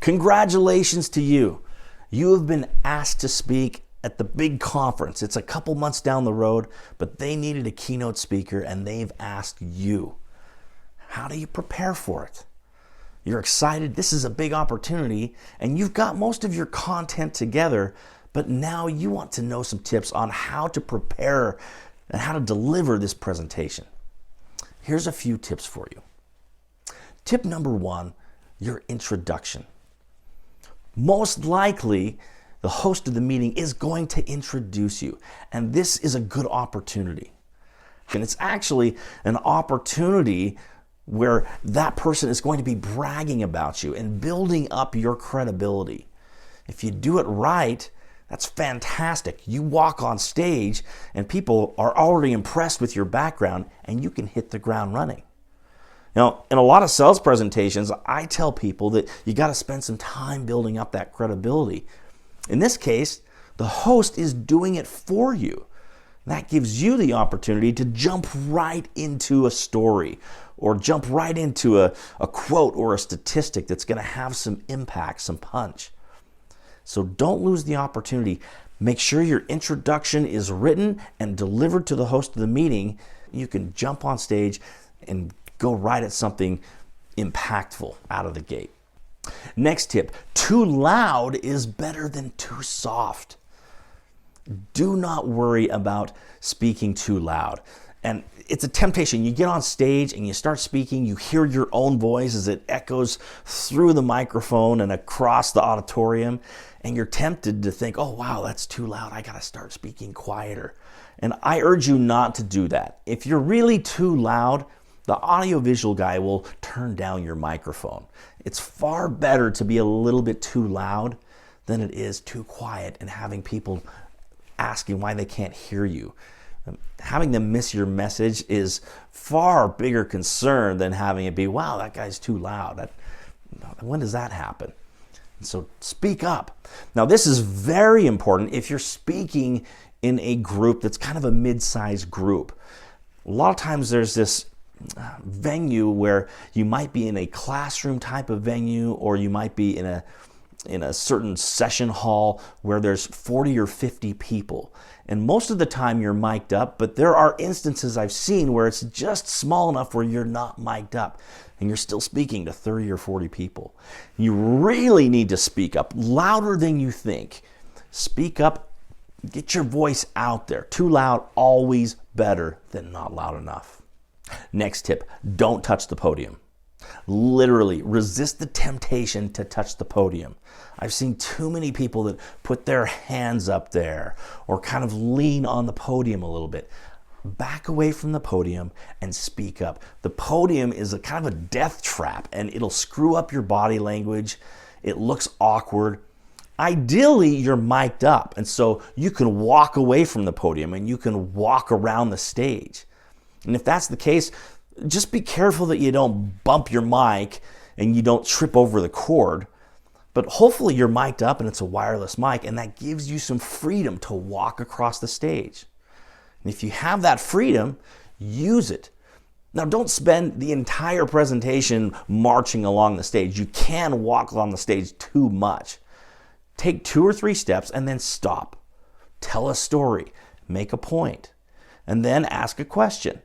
Congratulations to you. You have been asked to speak at the big conference. It's a couple months down the road, but they needed a keynote speaker and they've asked you. How do you prepare for it? You're excited. This is a big opportunity and you've got most of your content together, but now you want to know some tips on how to prepare and how to deliver this presentation. Here's a few tips for you. Tip number one, your introduction. Most likely, the host of the meeting is going to introduce you, and this is a good opportunity. And it's actually an opportunity where that person is going to be bragging about you and building up your credibility. If you do it right, that's fantastic. You walk on stage and people are already impressed with your background and you can hit the ground running. Now, in a lot of sales presentations, I tell people that you got to spend some time building up that credibility. In this case, the host is doing it for you. That gives you the opportunity to jump right into a story or jump right into a quote or a statistic that's going to have some impact, some punch. So don't lose the opportunity. Make sure your introduction is written and delivered to the host of the meeting. You can jump on stage and go right at something impactful out of the gate. Next tip, too loud is better than too soft. Do not worry about speaking too loud. And it's a temptation. You get on stage and you start speaking, you hear your own voice as it echoes through the microphone and across the auditorium, and you're tempted to think, oh wow, that's too loud. I gotta start speaking quieter. And I urge you not to do that. If you're really too loud, the audiovisual guy will turn down your microphone. It's far better to be a little bit too loud than it is too quiet and having people asking why they can't hear you. Having them miss your message is far bigger concern than having it be, wow, that guy's too loud. When does that happen? So speak up. Now, this is very important if you're speaking in a group that's kind of a mid-sized group. A lot of times there's this venue where you might be in a classroom type of venue, or you might be in a certain session hall where there's 40 or 50 people. And most of the time you're mic'd up, but there are instances I've seen where it's just small enough where you're not mic'd up and you're still speaking to 30 or 40 people. You really need to speak up louder than you think. Speak up, get your voice out there. Too loud, always better than not loud enough. Next tip, don't touch the podium. Literally, resist the temptation to touch the podium. I've seen too many people that put their hands up there or kind of lean on the podium a little bit. Back away from the podium and speak up. The podium is a kind of a death trap and it'll screw up your body language. It looks awkward. Ideally, you're mic'd up, and so you can walk away from the podium and you can walk around the stage. And if that's the case, just be careful that you don't bump your mic and you don't trip over the cord. But hopefully you're mic'd up and it's a wireless mic, and that gives you some freedom to walk across the stage. And if you have that freedom, use it. Now, don't spend the entire presentation marching along the stage. You can walk along the stage too much. Take 2 or 3 steps and then stop. Tell a story, make a point, and then ask a question.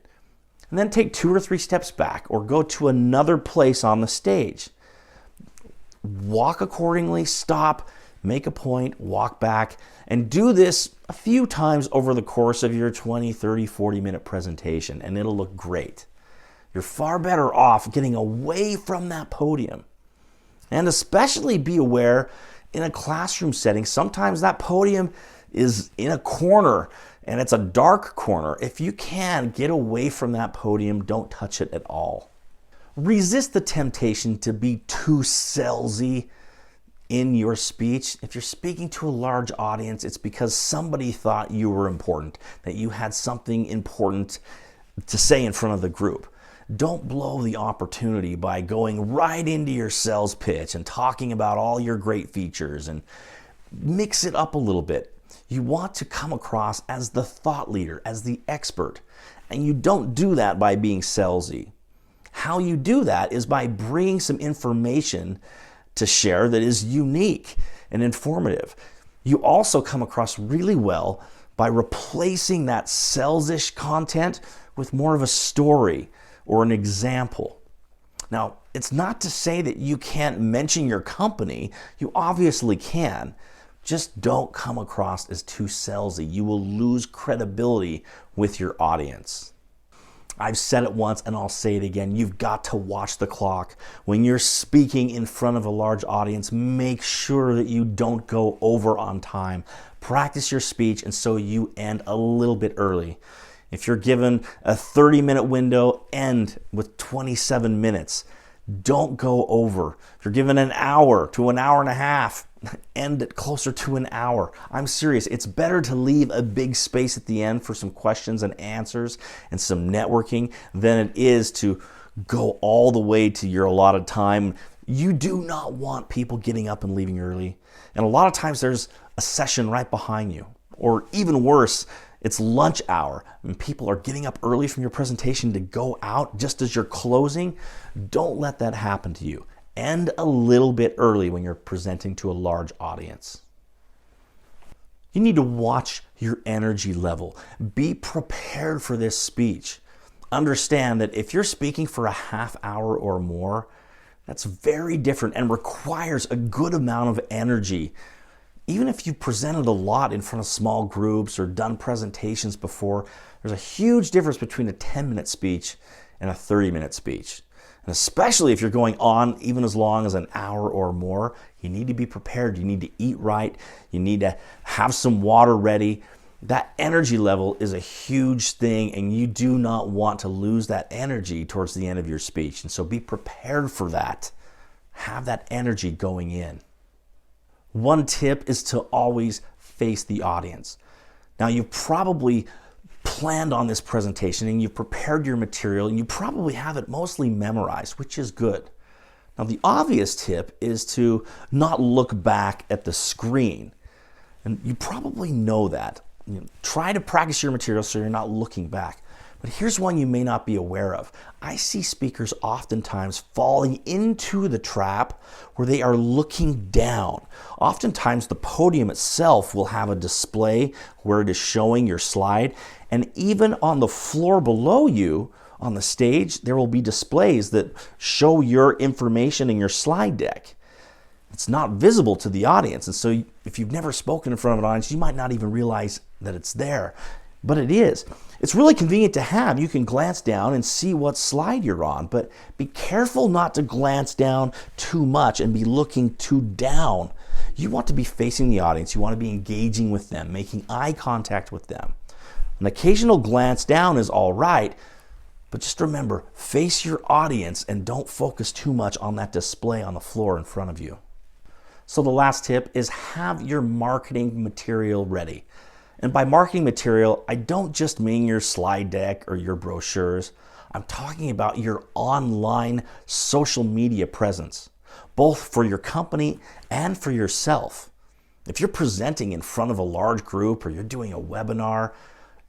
And then take 2 or 3 steps back or go to another place on the stage. Walk accordingly, stop, make a point, walk back, and do this a few times over the course of your 20, 30, 40-minute presentation, and it'll look great. You're far better off getting away from that podium. And especially be aware in a classroom setting, sometimes that podium is in a corner and it's a dark corner. If you can, get away from that podium. Don't touch it at all. Resist the temptation to be too salesy in your speech. If you're speaking to a large audience, it's because somebody thought you were important, that you had something important to say in front of the group. Don't blow the opportunity by going right into your sales pitch and talking about all your great features, and mix it up a little bit. You want to come across as the thought leader, as the expert, and you don't do that by being salesy. How you do that is by bringing some information to share that is unique and informative. You also come across really well by replacing that sales-ish content with more of a story or an example. Now, it's not to say that you can't mention your company. You obviously can. Just don't come across as too salesy. You will lose credibility with your audience. I've said it once and I'll say it again. You've got to watch the clock. When you're speaking in front of a large audience, make sure that you don't go over on time. Practice your speech and so you end a little bit early. If you're given a 30-minute window, end with 27 minutes. Don't go over. If you're given an hour to an hour and a half, end it closer to an hour. I'm serious. It's better to leave a big space at the end for some questions and answers and some networking than it is to go all the way to your allotted time. You do not want people getting up and leaving early. And a lot of times there's a session right behind you. Or even worse, it's lunch hour and people are getting up early from your presentation to go out just as you're closing. Don't let that happen to you. End a little bit early when you're presenting to a large audience. You need to watch your energy level. Be prepared for this speech. Understand that if you're speaking for a half hour or more, that's very different and requires a good amount of energy. Even if you've presented a lot in front of small groups or done presentations before, there's a huge difference between a 10-minute speech and a 30-minute speech. And especially if you're going on even as long as an hour or more, you need to be prepared. You need to eat right. You need to have some water ready. That energy level is a huge thing, and you do not want to lose that energy towards the end of your speech. And so be prepared for that. Have that energy going in. One tip is to always face the audience. Now, you've probably planned on this presentation and you've prepared your material and you probably have it mostly memorized, which is good. Now, the obvious tip is to not look back at the screen. And you probably know that. Try to practice your material so you're not looking back. But here's one you may not be aware of. I see speakers oftentimes falling into the trap where they are looking down. Oftentimes the podium itself will have a display where it is showing your slide, and even on the floor below you on the stage, there will be displays that show your information in your slide deck. It's not visible to the audience, and so if you've never spoken in front of an audience, you might not even realize that it's there. But it is. It's really convenient to have. You can glance down and see what slide you're on, but be careful not to glance down too much and be looking too down. You want to be facing the audience. You want to be engaging with them, making eye contact with them. An occasional glance down is all right, but just remember, face your audience and don't focus too much on that display on the floor in front of you. So the last tip is have your marketing material ready. And by marketing material, I don't just mean your slide deck or your brochures. I'm talking about your online social media presence, both for your company and for yourself. If you're presenting in front of a large group or you're doing a webinar,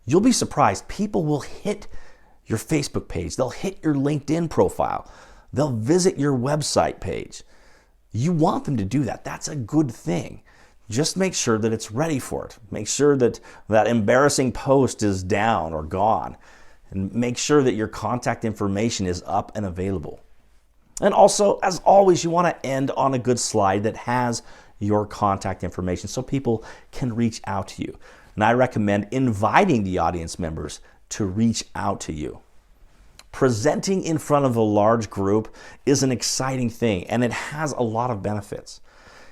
you'll be surprised. People will hit your Facebook page. They'll hit your LinkedIn profile. They'll visit your website page. You want them to do that. That's a good thing. Just make sure that it's ready for it. Make sure that that embarrassing post is down or gone. And make sure that your contact information is up and available. And also, as always, you want to end on a good slide that has your contact information so people can reach out to you. And I recommend inviting the audience members to reach out to you. Presenting in front of a large group is an exciting thing, and it has a lot of benefits.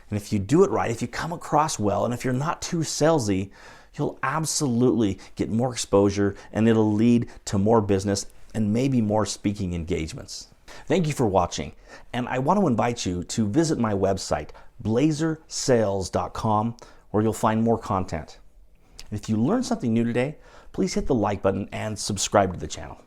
And if you do it right, if you come across well, and if you're not too salesy, you'll absolutely get more exposure, and it'll lead to more business and maybe more speaking engagements. Thank you for watching, and I want to invite you to visit my website, blazersales.com, where you'll find more content. And if you learned something new today, please hit the like button and subscribe to the channel.